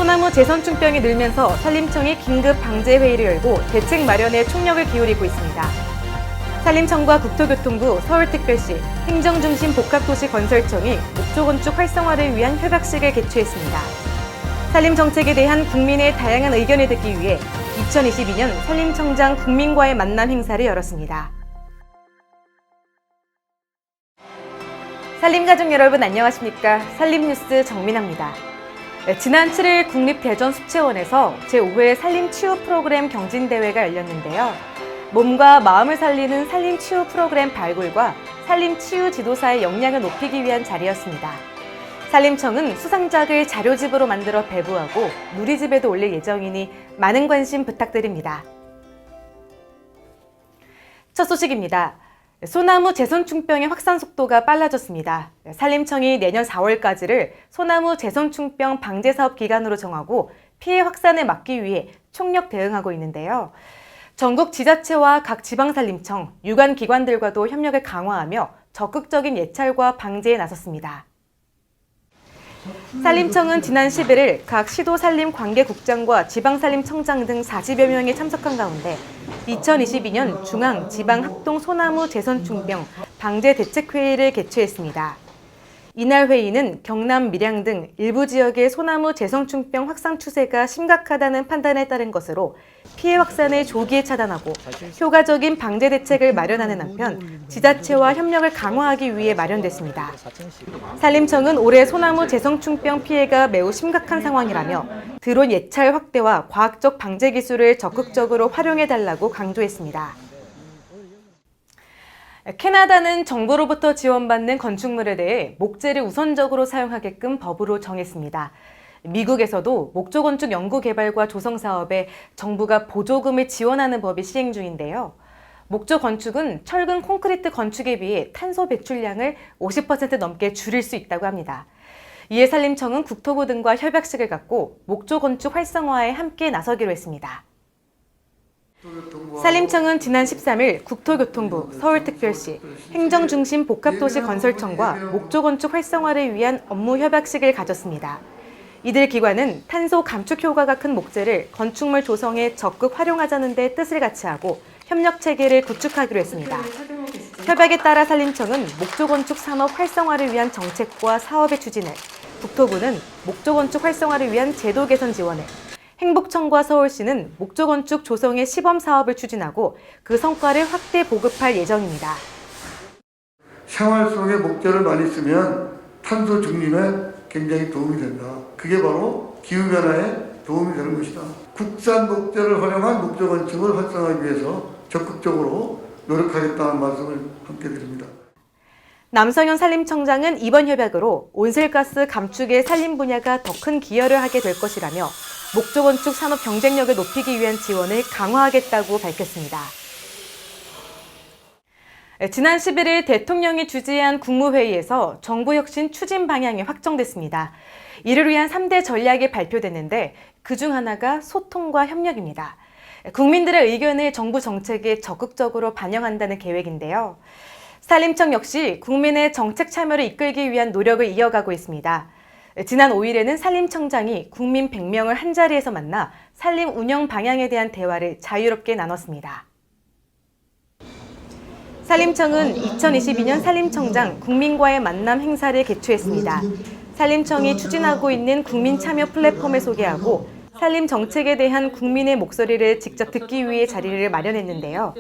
소나무 재선충병이 늘면서 산림청이 긴급 방제 회의를 열고 대책 마련에 총력을 기울이고 있습니다. 산림청과 국토교통부, 서울특별시, 행정중심 복합도시 건설청이 목조건축 활성화를 위한 협약식을 개최했습니다. 산림정책에 대한 국민의 다양한 의견을 듣기 위해 2022년 산림청장 국민과의 만남 행사를 열었습니다. 산림가족 여러분 안녕하십니까? 산림뉴스 정민아입니다. 지난 7일 국립대전숲체원에서 제5회 산림치유 프로그램 경진대회가 열렸는데요. 몸과 마음을 살리는 산림치유 프로그램 발굴과 산림치유 지도사의 역량을 높이기 위한 자리였습니다. 산림청은 수상작을 자료집으로 만들어 배부하고 누리집에도 올릴 예정이니 많은 관심 부탁드립니다. 첫 소식입니다. 소나무 재선충병의 확산 속도가 빨라졌습니다. 산림청이 내년 4월까지를 소나무 재선충병 방제 사업 기간으로 정하고 피해 확산을 막기 위해 총력 대응하고 있는데요. 전국 지자체와 각 지방산림청, 유관기관들과도 협력을 강화하며 적극적인 예찰과 방제에 나섰습니다. 산림청은 지난 11일 각 시도산림관계국장과 지방산림청장 등 40여 명이 참석한 가운데 2022년 중앙, 지방 합동 소나무 재선충병 방제 대책회의를 개최했습니다. 이날 회의는 경남, 밀양 등 일부 지역의 소나무 재선충병 확산 추세가 심각하다는 판단에 따른 것으로 피해 확산을 조기에 차단하고 효과적인 방제 대책을 마련하는 한편 지자체와 협력을 강화하기 위해 마련됐습니다. 산림청은 올해 소나무 재선충병 피해가 매우 심각한 상황이라며 드론 예찰 확대와 과학적 방제 기술을 적극적으로 활용해달라고 강조했습니다. 캐나다는 정부로부터 지원받는 건축물에 대해 목재를 우선적으로 사용하게끔 법으로 정했습니다. 미국에서도 목조건축 연구개발과 조성 사업에 정부가 보조금을 지원하는 법이 시행 중인데요. 목조건축은 철근 콘크리트 건축에 비해 탄소 배출량을 50% 넘게 줄일 수 있다고 합니다. 이에 산림청은 국토부 등과 협약식을 갖고 목조건축 활성화에 함께 나서기로 했습니다. 산림청은 지난 13일 국토교통부, 서울특별시, 행정중심 복합도시 건설청과 목조건축 활성화를 위한 업무 협약식을 가졌습니다. 이들 기관은 탄소 감축 효과가 큰 목재를 건축물 조성에 적극 활용하자는 데 뜻을 같이 하고 협력 체계를 구축하기로 했습니다. 협약에 따라 산림청은 목조건축 산업 활성화를 위한 정책과 사업의 추진을, 국토부는 목조건축 활성화를 위한 제도 개선 지원을, 행복청과 서울시는 목조건축 조성의 시범 사업을 추진하고 그 성과를 확대 보급할 예정입니다. 생활 속에 목재를 많이 쓰면 탄소 중립에 굉장히 도움이 된다. 그게 바로 기후변화에 도움이 되는 것이다. 국산 목재를 활용한 목조건축을 활성화하기 위해서 적극적으로 노력하겠다는 말씀을 함께 드립니다. 남성현 산림청장은 이번 협약으로 온실가스 감축의 산림 분야가 더 큰 기여를 하게 될 것이라며 목조건축 산업 경쟁력을 높이기 위한 지원을 강화하겠다고 밝혔습니다. 지난 11일 대통령이 주재한 국무회의에서 정부혁신 추진 방향이 확정됐습니다. 이를 위한 3대 전략이 발표됐는데 그중 하나가 소통과 협력입니다. 국민들의 의견을 정부 정책에 적극적으로 반영한다는 계획인데요. 산림청 역시 국민의 정책 참여를 이끌기 위한 노력을 이어가고 있습니다. 지난 5일에는 산림청장이 국민 100명을 한자리에서 만나 산림 운영 방향에 대한 대화를 자유롭게 나눴습니다. 산림청은 2022년 산림청장 국민과의 만남 행사를 개최했습니다. 산림청이 추진하고 있는 국민 참여 플랫폼을 소개하고 산림 정책에 대한 국민의 목소리를 직접 듣기 위해 자리를 마련했는데요.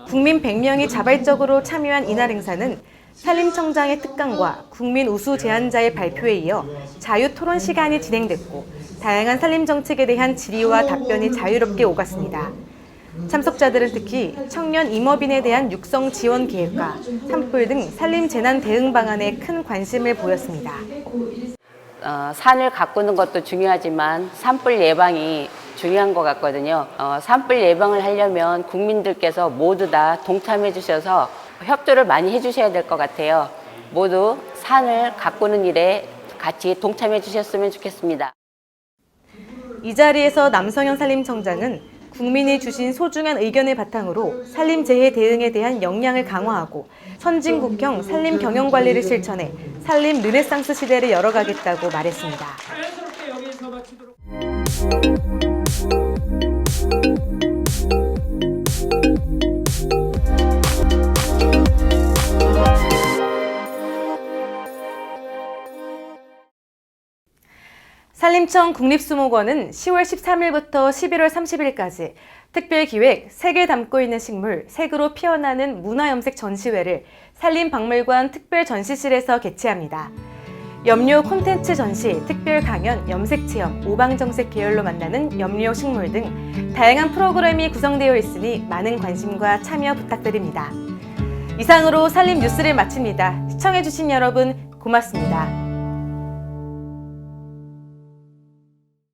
국민 100명이 자발적으로 참여한 이날 행사는 산림청장의 특강과 국민 우수 제안자의 발표에 이어 자유토론 시간이 진행됐고 다양한 산림 정책에 대한 질의와 답변이 자유롭게 오갔습니다. 참석자들은 특히 청년 임업인에 대한 육성 지원 계획과 산불 등 산림 재난 대응 방안에 큰 관심을 보였습니다. 산을 가꾸는 것도 중요하지만 산불 예방이 중요한 것 같거든요. 산불 예방을 하려면 국민들께서 모두 다 동참해 주셔서 협조를 많이 해주셔야 될 것 같아요. 모두 산을 가꾸는 일에 같이 동참해 주셨으면 좋겠습니다. 이 자리에서 남성현 산림청장은 국민이 주신 소중한 의견을 바탕으로 산림재해 대응에 대한 역량을 강화하고 선진국형 산림 경영 관리를 실천해 산림 르네상스 시대를 열어가겠다고 말했습니다. 인사 마치도록. 산림청 국립수목원은 10월 13일부터 11월 30일까지 특별기획 색을 담고 있는 식물, 색으로 피어나는 문화염색 전시회를 산림박물관 특별전시실에서 개최합니다. 염료 콘텐츠 전시, 특별 강연, 염색체험, 오방정색 계열로 만나는 염료 식물 등 다양한 프로그램이 구성되어 있으니 많은 관심과 참여 부탁드립니다. 이상으로 산림 뉴스를 마칩니다. 시청해주신 여러분 고맙습니다.